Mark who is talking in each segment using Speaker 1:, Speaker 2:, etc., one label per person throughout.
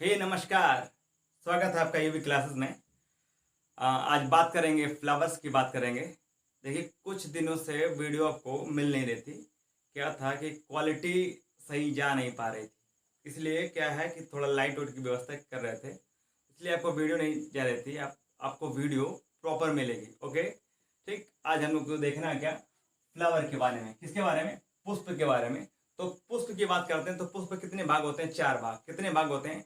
Speaker 1: हे नमस्कार। स्वागत है आपका यूवी क्लासेस में। आज बात करेंगे, फ्लावर्स की बात करेंगे। देखिए, कुछ दिनों से वीडियो आपको मिल नहीं रही थी। क्या था कि क्वालिटी सही जा नहीं पा रही थी, इसलिए क्या है कि थोड़ा लाइट वाइट की व्यवस्था कर रहे थे, इसलिए आपको वीडियो नहीं जा रही थी। आपको वीडियो प्रॉपर मिलेगी। ओके, ठीक। आज हम लोग को देखना है क्या, फ्लावर के बारे में। किसके बारे में? पुष्प के बारे में। तो पुष्प की बात करते हैं तो पुष्प कितने भाग होते हैं? चार भाग। कितने भाग होते हैं?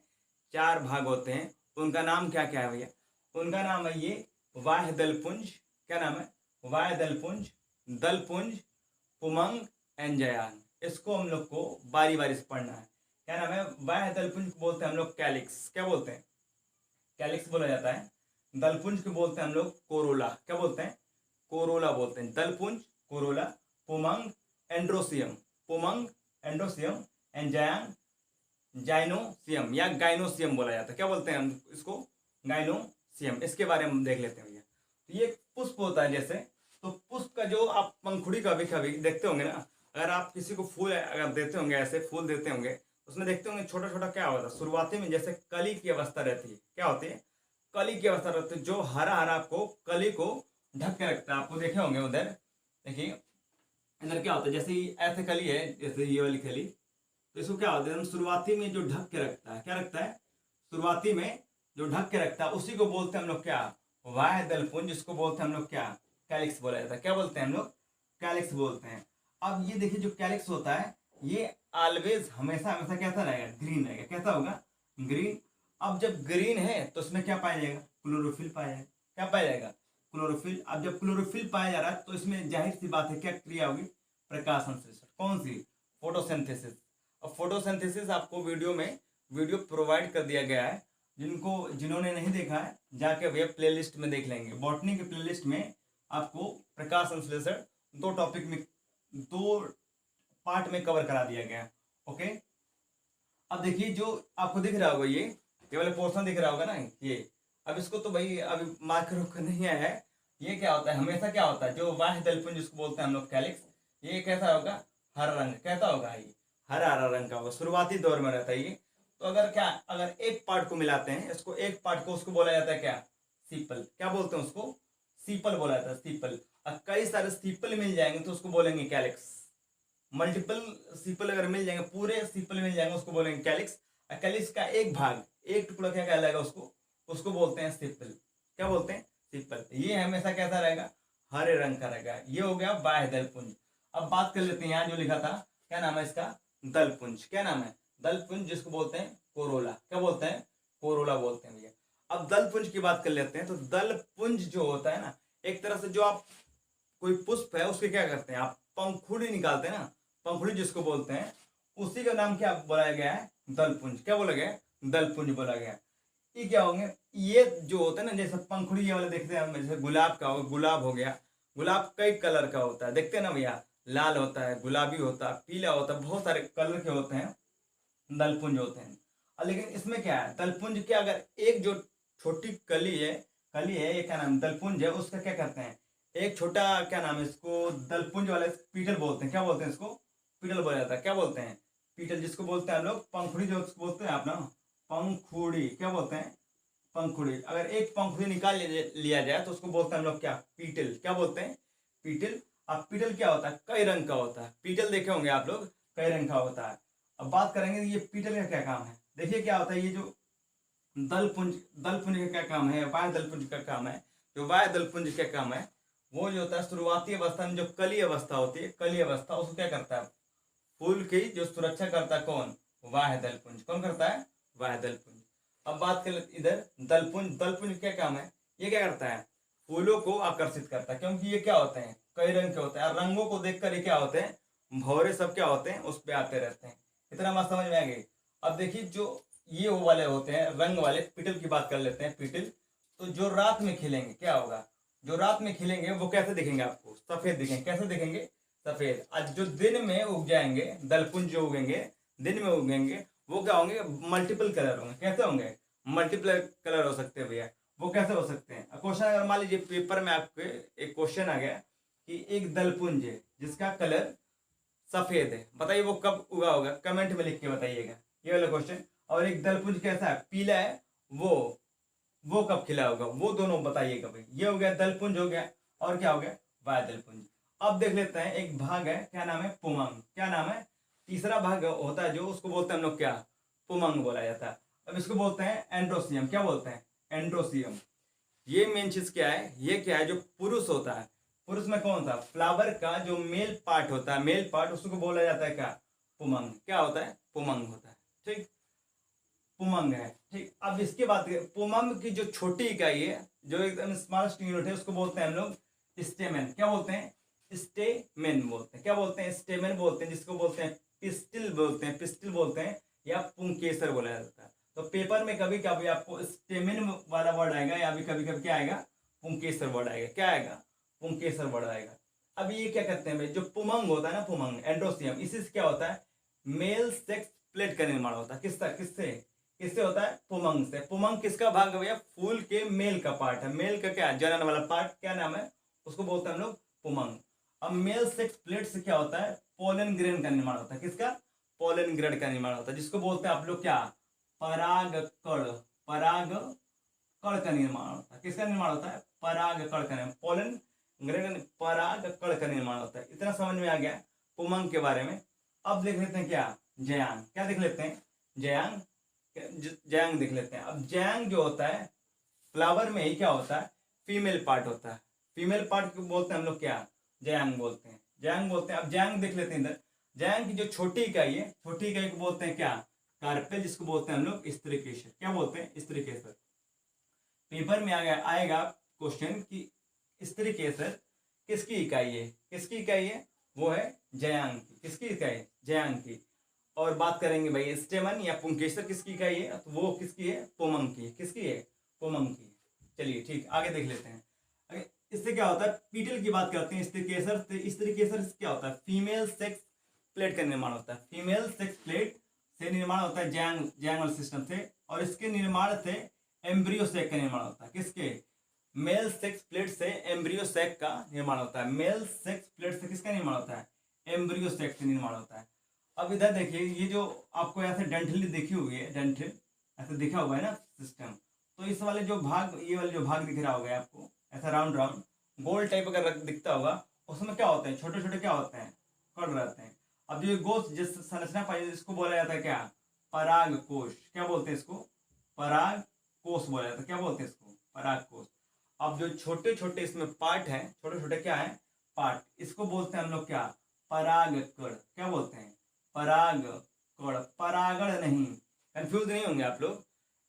Speaker 1: चार भाग होते हैं। उनका नाम क्या क्या है भैया? उनका नाम है ये वाह्य दलपुंज। क्या नाम है? वाह्य दलपुंज, दलपुंज, पुमंग, एंजयान। इसको हम लोग को बारी बारी से पढ़ना है। क्या नाम है? वाह्य दलपुंज को बोलते हैं हम लोग कैलिक्स। क्या बोलते हैं? कैलिक्स बोला जाता है। दलपुंज को बोलते हैं हम लोग कोरोला। क्या बोलते हैं? कोरोला बोलते हैं। दलपुंज, कोरोला, पुमंग, एंड्रोसियम, पुमंग, एंड्रोसियम, एंजयान, जाइनोसियम या गाइनोसियम बोला जाता है। क्या बोलते हैं हम इसको? गाइनोसियम। इसके बारे में हम देख लेते हैं भैया। तो ये पुष्प होता है जैसे, तो पुष्प का जो आप पंखुड़ी कभी कभी देखते होंगे ना, अगर आप किसी को फूल अगर देते होंगे, ऐसे फूल देते होंगे, उसमें देखते होंगे छोटा छोटा क्या होता है शुरुआती में, जैसे कली की अवस्था रहती है। क्या होती है? कली की अवस्था रहती है, जो हरा हरा आपको कली को ढक के रखता है। आपको देखे होंगे उधर, देखिए इधर क्या होता है, जैसे ऐसे कली है, जैसे ये वाली कली, तो इसको क्या होता है, हम शुरुआती में जो ढक के रखता है, क्या रखता है? शुरुआती में जो ढक के रखता है उसी को बोलते हैं हम लोग क्या? वाह्य दलपुंज। जिसको बोलते हैं हम लोग क्या? कैलिक्स बोला जाता है। क्या बोलते हैं हम लोग? कैलिक्स बोलते हैं। अब ये देखिए, जो कैलिक्स होता है ये ऑलवेज हमेशा हमेशा कैसा रहेगा? ग्रीन रहेगा। कैसा होगा? ग्रीन। अब जब ग्रीन है तो उसमें क्या पाया जाएगा? क्लोरोफिल पाया जाएगा। क्या पाया जाएगा? क्लोरोफिल। अब जब क्लोरोफिल पाया जा रहा है तो इसमें जाहिर सी बात है क्या क्रिया होगी? प्रकाश संश्लेषण। कौन सी? फोटोसिंथेसिस। अब फोटोसिंथेसिस आपको वीडियो प्रोवाइड कर दिया गया है। जिन्होंने नहीं देखा है जाके वेब प्लेलिस्ट में देख लेंगे। बॉटनी के प्लेलिस्ट में आपको प्रकाश संश्लेषण दो टॉपिक में, दो पार्ट में कवर करा दिया गया है। ओके, अब देखिए जो आपको दिख रहा होगा, ये वाला पोर्शन दिख रहा होगा ना ये। अब इसको तो भाई अभी मार्कर नहीं आया है। ये क्या होता है? हमेशा क्या होता है, जो बाह्य दलपुंज जिसको बोलते हैं हम लोग कैलिक्स, ये कैसा होगा? हरा रंग। कैसा होगा? ये हरा हरा रंग का होगा, शुरुआती दौर में रहता है ये। तो अगर एक पार्ट को मिलाते हैं, इसको एक पार्ट को, उसको बोला जाता है क्या? सीपल। क्या बोलते हैं उसको? सीपल बोला जाता है, सीपल। अब कई सारे सीपल मिल जाएंगे तो उसको बोलेंगे कैलिक्स। मल्टीपल सीपल अगर मिल जाएंगे, पूरे सीपल मिल जाएंगे, उसको बोलेंगे कैलिक्स। कैलिक्स का एक भाग, एक टुकड़ा क्या कहलाएगा? उसको उसको बोलते हैं सीपल। क्या बोलते हैं? सीपल। ये हमेशा कैसा रहेगा? हरे रंग का रहेगा। ये हो गया बाह्य दलपुंज। अब बात कर लेते हैं, यहाँ जो लिखा था क्या नाम है इसका? दलपुंज। क्या नाम है? दलपुंज, जिसको बोलते हैं कोरोला। क्या बोलते हैं? कोरोला बोलते हैं भैया। अब दलपुंज की बात कर लेते हैं। तो दलपुंज जो होता है ना, एक तरह से जो आप कोई पुष्प है उसके क्या करते हैं आप? पंखुड़ी निकालते हैं ना, पंखुड़ी जिसको बोलते हैं, उसी का नाम क्या बोला गया है? दलपुंज। क्या बोला गया? दलपुंज बोला गया। ये क्या होंगे? ये जो होता है ना, जैसे पंखुड़ी ये वाले देखते हैं हम, जैसे गुलाब का हो, गुलाब हो गया। गुलाब कई कलर का होता है, देखते हैं ना भैया। लाल होता है, गुलाबी होता है, पीला होता है, बहुत सारे कलर के होते हैं, दलपुंज होते हैं। लेकिन इसमें क्या है, दलपुंज क्या, अगर एक जो छोटी कली है ये क्या नाम, दलपुंज है, उसका क्या करते हैं? एक छोटा क्या नाम है इसको, दलपुंज वाले पीटल बोलते हैं। क्या बोलते हैं इसको? पीटल बोला जाता है। क्या बोलते हैं? पीटल। जिसको बोलते हैं हम लोग पंखुड़ी, जो बोलते हैं आप ना, पंखुड़ी। क्या बोलते हैं? पंखुड़ी। अगर एक पंखुड़ी निकाल लिया जाए तो उसको बोलते हैं हम लोग क्या? पीटल। क्या बोलते हैं? पीटल। अब पीटल क्या होता है? कई रंग का होता है। पीटल देखे होंगे आप लोग, कई रंग का होता है। अब बात करेंगे ये पीटल का क्या काम है। देखिए क्या होता है, ये जो दलपुंज, दलपुंज का क्या काम है? वाह्य दलपुंज का काम है। जो वाह्य दलपुंज का काम है, वो जो होता है शुरुआती अवस्था में, जो कली अवस्था होती है, कली अवस्था, उसको क्या करता है? फूल की जो सुरक्षा करता है, कौन? वाह्य दलपुंज। कौन करता है? वाह्य दलपुंज। अब बात कर लेते इधर दलपुंज। दलपुंज क्या काम है? ये क्या करता है? फूलों को आकर्षित करता है, क्योंकि ये क्या होते हैं? कई रंग के होते हैं, और रंगों को देखकर ये क्या होते हैं? भौरे सब क्या होते हैं? उस पे आते रहते हैं। इतना बात समझ में आ गई। अब देखिए जो ये वो वाले होते हैं रंग वाले, पीटल की बात कर लेते हैं। पीटल तो जो रात में खिलेंगे, क्या होगा? जो रात में खिलेंगे वो कैसे दिखेंगे आपको? सफेद दिखेंगे। कैसे दिखेंगे? सफेद। आज जो दिन में उग जाएंगे, दलपुंज जो उगेंगे, दिन में उगेंगे, वो क्या होंगे? मल्टीपल कलर होंगे। कैसे होंगे? मल्टीपल कलर हो सकते हैं भैया। वो कैसे हो सकते हैं? क्वेश्चन अगर मान लीजिए पेपर में आपके एक क्वेश्चन आ गया कि एक दलपुंज है जिसका कलर सफेद है, बताइए वो कब उगा होगा? कमेंट में लिख के बताइएगा, ये वाला क्वेश्चन। और एक दलपुंज कैसा है, पीला है, वो कब खिला होगा, वो दोनों बताइएगा भाई। ये हो गया दलपुंज हो गया, और क्या हो गया, वाय दलपुंज। अब देख लेते हैं एक भाग है, क्या नाम है, पुमंग। क्या नाम है, तीसरा भाग होता है जो, उसको बोलते हैं हम लोग क्या, पुमंग बोला जाता है। अब इसको बोलते हैं एंड्रोसियम। क्या बोलते हैं, एंड्रोसियम। ये मेन चीज क्या है, ये क्या है, जो पुरुष होता है, पुरुष में कौन सा, फ्लावर का जो मेल पार्ट होता है, मेल पार्ट, उसको बोला जाता है क्या, पुमंग। क्या होता है, पुमंग होता है। ठीक, पुमंग है। ठीक, अब इसके बाद पुमंग की जो छोटी इकाई है, जो एकदम स्मॉलेस्ट यूनिट है, उसको बोलते हैं हम लोग स्टेमेन। क्या बोलते हैं, स्टेमेन बोलते हैं। क्या बोलते हैं, स्टेमेन बोलते हैं, जिसको बोलते हैं पिस्टिल बोलते हैं, पिस्टिल बोलते हैं, या पुंकेसर बोला जाता है। तो पेपर में कभी कभी आपको स्टेमेन वाला वर्ड आएगा, या कभी कभी क्या आएगा, पुंकेसर वर्ड आएगा। क्या आएगा, पुंकेसर वर्ड आएगा। अब ये क्या करते हैं भाई, जो पुमंग होता है ना, पुमंग एंड्रोसियम, इसी से क्या होता है, मेल सेक्स प्लेट का निर्माण होता है। किसका, किससे, किससे होता है, पुमंग से। पुमंग किसका भाग है भैया, फूल के मेल का पार्ट है। मेल का क्या, जनन वाला पार्ट, क्या नाम है, उसको बोलते हैं हम लोग पुमंग। अब मेल सेक्स प्लेट से क्या होता है, पोलन ग्रेन का निर्माण होता है। किसका, पोलन ग्रेन का निर्माण होता है, जिसको बोलते हैं आप लोग क्या, पराग कण। पराग कण का निर्माण होता है। किसका निर्माण होता है, पराग कण का, पोलन ग्रेन, पराग कण का निर्माण होता है। इतना समझ में आ गया पुमंग के बारे में। अब देख लेते हैं क्या, जयांग। क्या देख लेते हैं, जयांग। जयांग देख लेते हैं। अब जयांग जो होता है, फ्लावर में ही क्या होता है, फीमेल पार्ट होता है। फीमेल पार्ट को बोलते हैं हम लोग क्या, जयांग बोलते हैं, जयांग बोलते हैं। अब जयांग देख लेते हैं इधर। जयांग की जो छोटी इकाई है, छोटी इकाई को बोलते हैं क्या, कार्पेल, जिसको बोलते हैं हम लोग स्त्री केसर। क्या बोलते हैं, स्त्री केसर। पेपर में आएगा क्वेश्चन कि स्त्री केसर किसकी इकाई है, किसकी इकाई है, वो है जयांग की। किसकी इकाई, जयांग की। और बात करेंगे भाई स्टेमन या पुंकेसर किसकी इकाई है, तो वो किसकी है, पुमंग की। किसकी है, पुमंग की। चलिए ठीक, आगे देख लेते हैं। इससे क्या होता है, पीटल की बात करते हैं, स्त्रीकेसर से। स्त्रीकेसर से क्या होता है, फीमेल सेक्स प्लेट का निर्माण होता है। फीमेल सेक्स प्लेट से निर्माण होता है जैंगल सिस्टम से, और इसके निर्माण से एम्ब्रियो सेक का निर्माण होता है। किसके, मेल सेक्स प्लेट से एम्ब्रियो सेक का निर्माण होता है। मेल सेक्स प्लेट से किसका निर्माण होता है, एम्ब्रियो सेक से निर्माण होता है। अब इधर देखिए, ये जो आपको ऐसे डेंटली देखी हुई है, डेंटल ऐसे दिखा हुआ है ना सिस्टम, तो इस वाले जो भाग, ये वाले जो भाग दिख रहा होगा आपको, ऐसा राउंड राउंड गोल टाइप अगर दिखता होगा, उसमें क्या होते हैं, छोटे छोटे क्या होते हैं, कण रहते हैं। अब जो गोश जिस संरचना पाई, इसको बोला जाता है क्या, पराग कोश। क्या बोलते हैं इसको, पराग कोश बोला जाता है। क्या बोलते हैं इसको, पराग कोश। अब जो छोटे छोटे इसमें पार्ट हैं, छोटे छोटे क्या है, पार्ट, इसको बोलते हैं हम लोग क्या, पराग कण। क्या बोलते हैं, पराग कण, परागण नहीं, कंफ्यूज नहीं होंगे आप लोग।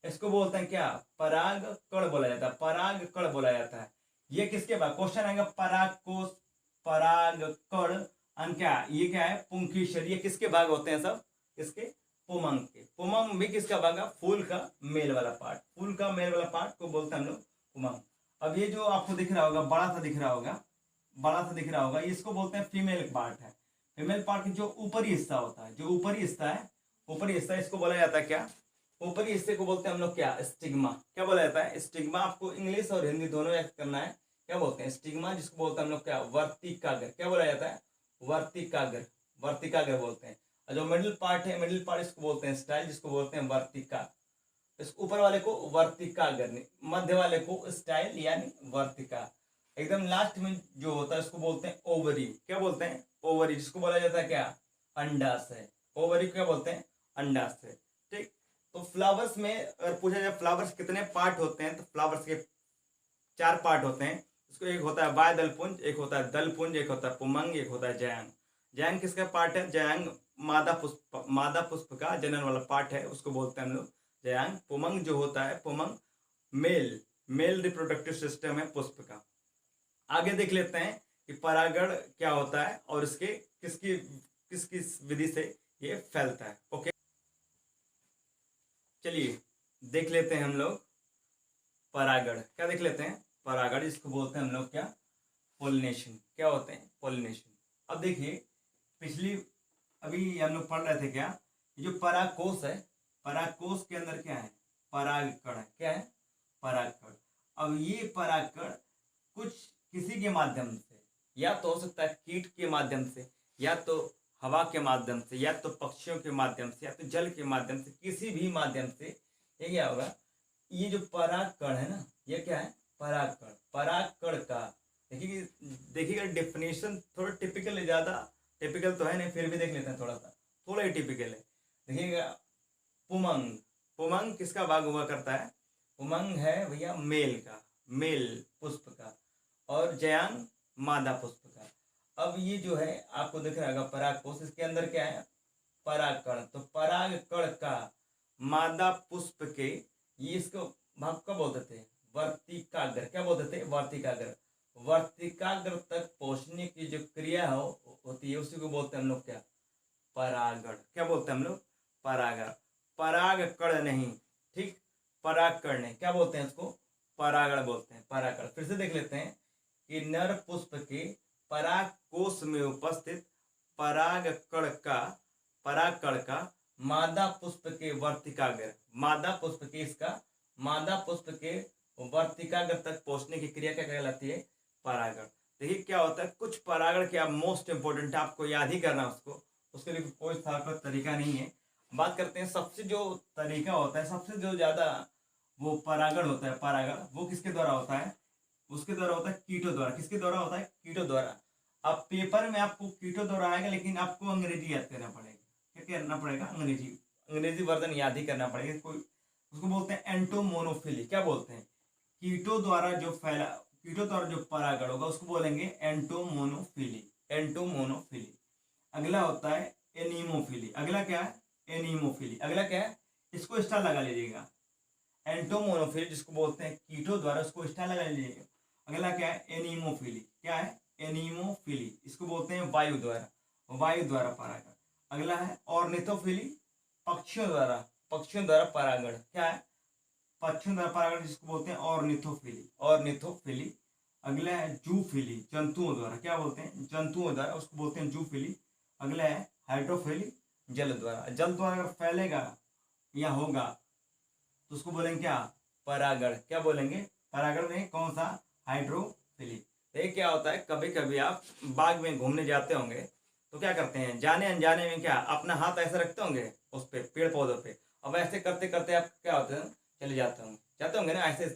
Speaker 1: इसको बोलते हैं क्या, पराग कण बोला जाता है, पराग कण बोला जाता है। ये किसके बाद क्वेश्चन आएगा, पराग कोश, पराग कण, क्या, ये क्या है, पुंकेसर। ये किसके भाग होते हैं सब, इसके, पुमंग के। पुमंग भी किसका भाग है, फूल का मेल वाला पार्ट। फूल का मेल वाला पार्ट को बोलते हैं हम लोग पुमंग। अब ये जो आपको दिख रहा होगा, बड़ा सा दिख रहा होगा, बड़ा सा दिख रहा होगा, इसको बोलते हैं फीमेल पार्ट है। फीमेल पार्ट की जो ऊपरी हिस्सा होता है, जो ऊपरी हिस्सा है, ऊपरी हिस्सा, इसको बोला जाता है क्या, ऊपरी हिस्से को बोलते हैं हम लोग क्या, स्टिग्मा। क्या बोला जाता है, स्टिग्मा। आपको इंग्लिश और हिंदी दोनों याद करना है। क्या बोलते हैं, स्टिग्मा, जिसको बोलते हैं हम लोग क्या, वर्तिकाग्र। क्या बोला जाता है, वर्तिकाग्र, वर्तिकाग्र बोलते हैं। और जो मिडिल पार्ट है, मिडिल पार्ट, इसको बोलते हैं स्टाइल, जिसको बोलते हैं वर्तिका। इस ऊपर वाले को वर्तिकाग्र, मध्य वाले को स्टाइल यानी वर्तिका। एकदम लास्ट में जो होता है, उसको बोलते हैं ओवरी। क्या बोलते हैं, ओवरी, जिसको बोला जाता है क्या, अंडाशय। ओवरी क्या बोलते हैं, अंडाशय। ठीक, तो फ्लावर्स में अगर पूछा जाए फ्लावर्स कितने पार्ट होते हैं, तो फ्लावर्स के 4 पार्ट होते हैं। इसको एक होता है बाय दलपुंज, एक होता है दलपुंज, एक होता है पुमंग, एक होता है जयांग। जयांग किसका पार्ट है, जयांग मादा पुष्प का जनन वाला पार्ट है, उसको बोलते हैं हम लोग जयांग। पुमंग जो होता है, पुमंग मेल रिप्रोडक्टिव सिस्टम है पुष्प का। आगे देख लेते हैं कि परागण क्या होता है, और इसके किसकी किसकी विधि से ये फैलता है। ओके, चलिए देख लेते हैं हम लोग परागण। क्या देख लेते हैं, परागण, इसको बोलते हैं हम लोग क्या, पोलिनेशन। क्या होते हैं, पोलिनेशन। अब देखिए, पिछली अभी हम लोग पढ़ रहे थे क्या, ये जो परागकोश है, परागकोश के अंदर क्या है, परागकण है। क्या है, परागकण। अब ये परागकण कुछ किसी के माध्यम से, या तो हो सकता है कीट के माध्यम से, या तो हवा के माध्यम से या तो पक्षियों के माध्यम से या तो जल के माध्यम से, किसी भी माध्यम से ये क्या होगा, ये जो परागकण है ना, ये क्या है, परागकण। परागकण का देखिएगा डेफिनेशन थोड़ा टिपिकल है, ज़्यादा टिपिकल तो है नहीं, फिर भी देख लेते हैं, थोड़ा ही टिपिकल है। देखिएगा पुमंग, पुमंग किसका भाग हुआ करता है, पुमंग है भैया मेल का, मेल पुष्प का, और जयांग मादा पुष्प का। अब ये जो है आपको दिख रहा होगा परागकोश, इसके अंदर क्या है, परागकण। तो परागकण का मादा पुष्प के, ये इसको भाग कब बोलते थे, वर्तिकाग्र। क्या बोलते थे, वर्तिकाग्र। वर्तिकाग्र तक पहुंचने की जो क्रिया होती है उसी को बोलते हैं हम लोग क्या, परागण। क्या बोलते हैं हम लोग, परागण। परागकण नहीं, ठीक, परागकण नहीं, क्या बोलते हैं उसको, परागण बोलते हैं, परागण। फिर से देख लेते हैं कि नर पुष्प के परागकोश में उपस्थित परागकण का मादा पुष्प के वर्तिकाग्र, मादा पुष्प के, इसका मादा पुष्प के वर्तिकाग्र तक पहुंचने की क्रिया क्या कहलाती है, परागण। देखिए क्या होता है, कुछ परागण क्या मोस्ट इंपोर्टेंट है, आपको याद ही करना उसको, उसके लिए कोई सार्थक तरीका नहीं है। बात करते हैं सबसे जो तरीका होता है, सबसे जो ज्यादा वो परागण होता है, परागण वो किसके द्वारा होता है, उसके द्वारा होता है कीटों द्वारा। किसके द्वारा होता है, कीटों द्वारा। अब पेपर में आपको कीटों द्वारा आएगा, लेकिन आपको अंग्रेजी याद करना पड़ेगा। क्या करना पड़ेगा, अंग्रेजी वर्जन याद ही करना पड़ेगा। कोई उसको बोलते हैं एंटोमोनोफिली। क्या बोलते हैं, कीटों द्वारा जो परागण होगा उसको बोलेंगे एंटोमोनोफिली, एंटोमोनोफिली। अगला होता है एनीमोफिली। अगला क्या है, एनीमोफिली। अगला क्या है, इसको स्टार लगा लीजिएगा, एंटोमोनोफिली जिसको बोलते हैं कीटों द्वारा, उसको स्टार लगा लीजिएगा। अगला क्या है, एनीमोफिली। क्या है, एनीमोफिली, इसको बोलते हैं वायु द्वारा परागण। अगला है ऑर्निथोफिली, पक्षियों द्वारा परागण। क्या है, पक्षियों द्वारा परागण, जिसको बोलते हैं ऑर्निथोफिली। अगला है जूफिली, जंतुओं द्वारा। क्या बोलते हैं, जंतुओं द्वारा, उसको बोलते हैं जूफिली। अगला है हाइड्रोफिली, जल द्वारा अगर फैलेगा या होगा तो उसको बोलेंगे क्या, परागण। क्या बोलेंगे, परागण में कौन सा, हाइड्रोफिली। ये क्या होता है, कभी कभी आप बाग में घूमने जाते होंगे तो क्या करते हैं, जाने अनजाने में क्या अपना हाथ ऐसे रखते होंगे उस पे, पेड़ पौधों पे। अब ऐसे करते करते आप क्या होते हैं, चले जाते होंगे ना, ऐसे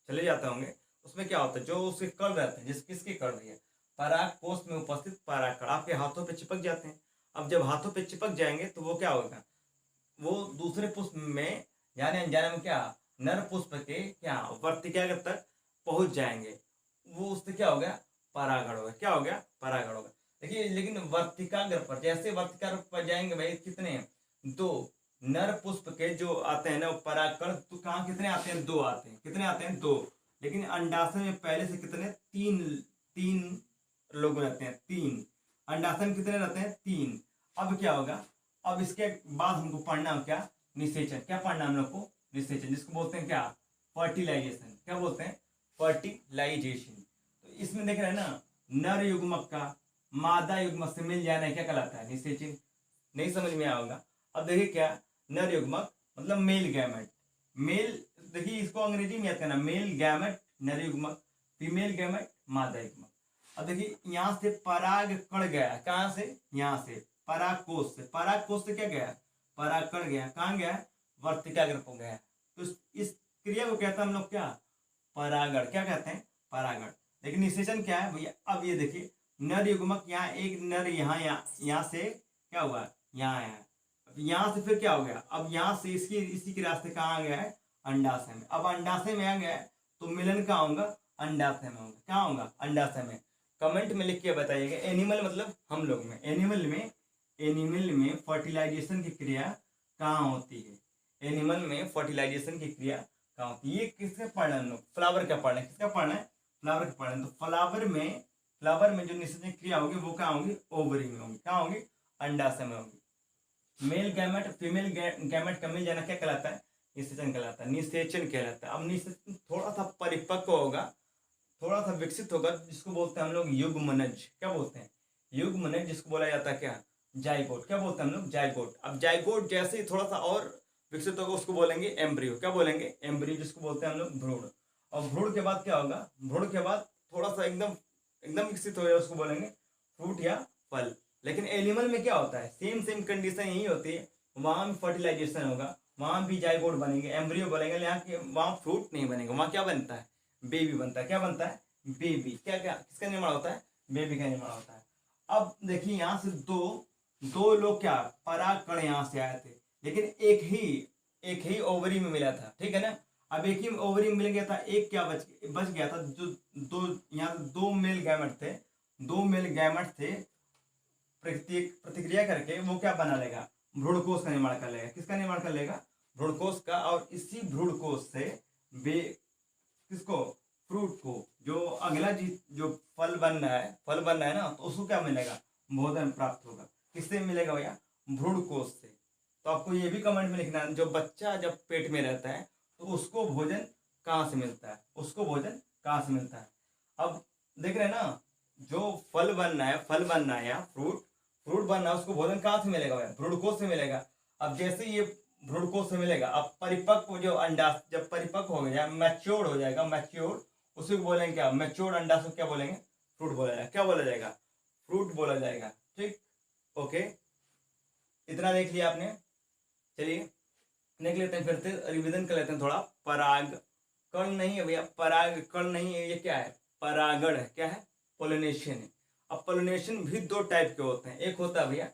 Speaker 1: चले जाते होंगे। उसमें क्या होता है, जो उसके कण रहते हैं, किसके कण रही है, परागकोश में उपस्थित परागकण आपके हाथों पे चिपक जाते हैं। अब जब हाथों पे चिपक जाएंगे तो वो क्या होगा, वो दूसरे पुष्प में जाने अनजाने में क्या, नर पुष्प के क्या वर्तिकाग्र तक पहुंच जाएंगे। वो उससे क्या हो गया, परागण होगा। क्या हो गया, परागण होगा। देखिए लेकिन वर्तिकाग्र पर, जैसे वर्तिकाग्र पर जाएंगे भाई, कितने, दो नर पुष्प के जो आते हैं ना परागकण, तो कहाँ कितने आते हैं, दो आते हैं। कितने आते हैं, दो। लेकिन अंडाशय में पहले से कितने, तीन लोग रहते हैं, तीन। अंडाशय में कितने रहते हैं, तीन। अब क्या होगा, अब इसके बाद हमको पढ़ना क्या, निषेचन। क्या पढ़ना हम लोग को, निषेचन, जिसको बोलते हैं क्या, फर्टिलाइजेशन। क्या बोलते हैं, फर्टिलाइजेशन। तो इसमें देख रहे हैं ना, नर युग्मक का मादा युग्मक से मिल जाना क्या कहलाता है, निषेचन। नहीं समझ में आएगा। अब देखिए क्या, नर युग्मक मतलब मेल गैमेट, मेल, देखिए इसको अंग्रेजी में याद करना, मेल गैमेट नर युग्मक, फीमेल गैमेट मादा युग्मक। अब देखिए यहाँ से परागकण गया, कहाँ से, यहाँ से परागकोश से क्या गया, परागकण गया, कहाँ गया, वर्तिकाग्र को गया। तो इस क्रिया को कहते हैं हम लोग क्या, परागण। क्या कहते हैं, परागण। लेकिन निषेचन क्या है भैया, अब ये देखिए नर युग्मक, यहाँ एक नर, यहाँ से क्या हुआ, यहाँ आया, यहाँ से फिर क्या हो गया, अब यहाँ से इसी के रास्ते कहाँ आ गया है, अंडाशय में। अब अंडाशय में आ गया है तो मिलन कहाँ होगा, अंडाशय में होगा। कहाँ होगा, अंडाशय में। कमेंट में लिख के बताइएगा। एनिमल मतलब हम लोग में, एनिमल में फर्टिलाइजेशन की क्रिया कहाँ होती है, एनिमल में फर्टिलाइजेशन की क्रिया कहाँ होती है। ये किसका पढ़ना है हम लोग, फ्लावर का पढ़ना है। किसका पढ़ना है, फ्लावर का पढ़ना है। तो फ्लावर में जो निषेचन क्रिया होगी वो कहाँ होगी, ओवरी में होगी। कहाँ होगी, अंडाशय में होगी। मेल गैमेट फीमेल गैमेट का मिल जाना क्या कहलाता है, निषेचन कहलाता है, निषेचन कहलाता है। अब निषेचन थोड़ा सा परिपक्व होगा, थोड़ा सा विकसित होगा, जिसको बोलते हैं हम लोग युग्मनज। क्या बोलते हैं, युग्मनज, जिसको बोला जाता है क्या, जाइगोट। क्या बोलते हैं हम लोग, जाइगोट। अब जाइगोट जैसे ही थोड़ा सा और विकसित होगा उसको बोलेंगे एम्ब्रियो। क्या बोलेंगे, एम्ब्रियो, जिसको बोलते हैं हम लोग भ्रूण। और भ्रूण के बाद क्या होगा, भ्रूण के बाद थोड़ा सा एकदम विकसित हो जाए उसको बोलेंगे फ्रूट या फल। लेकिन एनिमल में क्या होता है, सेम सेम कंडीशन यही होती है, वहाँ भी फर्टिलाइजेशन होगा, वहाँ भी जाइगोट बनेंगे, एम्ब्रियो बनेंगे, यहाँ के वहाँ फ्रूट नहीं बनेगा, वहाँ क्या बनता है, बेबी बनता है। क्या बनता है, बेबी। क्या क्या किसका निर्माण होता है, बेबी का निर्माण होता है। अब देखिए यहाँ से दो दो लोग क्या परागकण यहाँ से आए थे, लेकिन एक ही ओवरी में मिला था, ठीक है ना। अब एक ही ओवरी में मिल गया था, एक क्या बच गया था, जो दो यहाँ दो मेल गैमेट थे, प्रतिक्रिया करके वो क्या बना लेगा, भ्रूणकोश का निर्माण कर लेगा। किसका निर्माण कर लेगा, भ्रूणकोश का। और इसी भ्रूणकोश से बे किसको, फ्रूट को, जो अगला जो फल बन रहा है ना, तो उसको क्या मिलेगा, भोजन प्राप्त होगा। किससे मिलेगा भैया, भ्रूणकोश से। तो आपको ये भी कमेंट में लिखना है, जो बच्चा जब पेट में रहता है तो उसको भोजन कहाँ से मिलता है, अब देख रहे हैं ना, जो फल बनना है या फ्रूट बनना है, उसको भोजन कहाँ से मिलेगा भैया, भ्रूणकोश से मिलेगा। अब जैसे ये भ्रूणकोश से मिलेगा, अब परिपक्व जो अंडा जब परिपक्व हो गया, मैच्योर हो जाएगा, उसी को बोलेंगे क्या, मैच्योर अंडा से क्या बोलेंगे, फ्रूट बोला जाएगा। क्या बोला जाएगा, फ्रूट बोला जाएगा। ठीक, ओके, इतना देख लिया आपने। चलिए देख लेते हैं, फिर से रिवीजन कर लेते हैं थोड़ा। परागकण नहीं है भैया, परागकण नहीं है, ये क्या है, परागण है। क्या है, पोलिनेशन है। अब पोलिनेशन भी दो टाइप के होते हैं, एक होता है भैया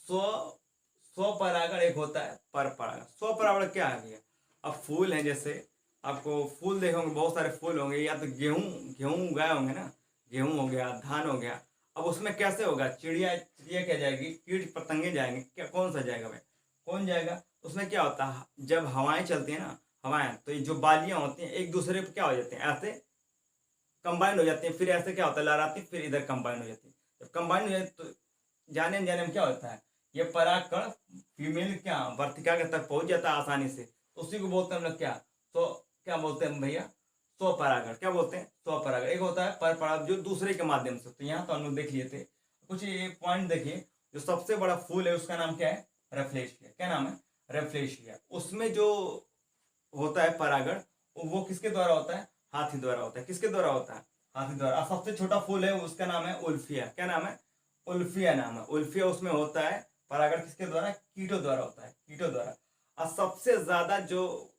Speaker 1: स्वपरागण, एक होता है परपरागण। स्वपरागण क्या है भैया, अब फूल है, जैसे आपको फूल देखे होंगे, बहुत सारे फूल होंगे, या तो गेहूं उगाए होंगे ना, गेहूं हो गया, धान हो गया। अब उसमें कैसे होगा, चिड़िया क्या जाएगी, कीट पतंगे जाएंगे, क्या कौन सा जाएगा भाई, कौन जाएगा। उसमें क्या होता है, जब हवाएं चलती है ना, तो ये जो बालियां होती हैं एक दूसरे पे क्या हो जाती हैं, ऐसे कंबाइंड हो जाती हैं, फिर ऐसे क्या होता है, लहराती, फिर इधर कंबाइंड हो जाती है। जब कंबाइंड हो जाती तो जाने में क्या होता है, ये परागकण फीमेल क्या वर्तिका के तक पहुंच जाता है आसानी से, तो उसी को बोलते हैं हम लोग क्या, तो क्या बोलते हैं भैया, स्वपरागण। क्या बोलते हैं, स्वपरागण। एक होता है परपरागण, जो दूसरे के माध्यम से। तो यहाँ तो हम लोग देख लिए थे कुछ ये पॉइंट। देखिए, जो सबसे बड़ा फूल है उसका नाम क्या है, रेफ्लेशिया। क्या नाम है, रेफ्लेशिया। उसमें जो होता है परागण, वो किसके द्वारा होता है, हाथी द्वारा होता है। किसके द्वारा होता है, हाथी द्वारा। और सबसे छोटा फूल है उसका नाम है उल्फिया। क्या नाम है, उल्फिया नाम है। उल्फिया उसमें होता है परागण किसके द्वारा, कीटों द्वारा होता है, कीटों द्वारा। और सबसे ज्यादा जो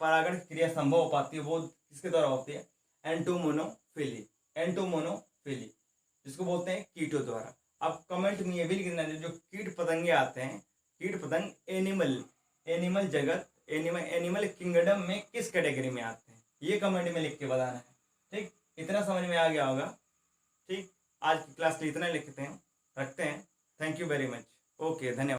Speaker 1: परागण क्रिया संभव हो पाती है वो किसके द्वारा होती है, एंटोमोनोफिली। एंटोमोनोफिली जिसको बोलते हैं कीटों द्वारा। अब कमेंट में ये भी लिखना है, जो कीट पतंगे आते हैं, कीट पतंग एनिमल जगत, एनिमल किंगडम में किस कैटेगरी में आते हैं, ये कमेंट में लिख के बताना है। ठीक, इतना समझ में आ गया होगा। ठीक, आज की क्लास के लिए इतना लिखते हैं, रखते हैं। Thank you very much. Okay, धन्यवाद।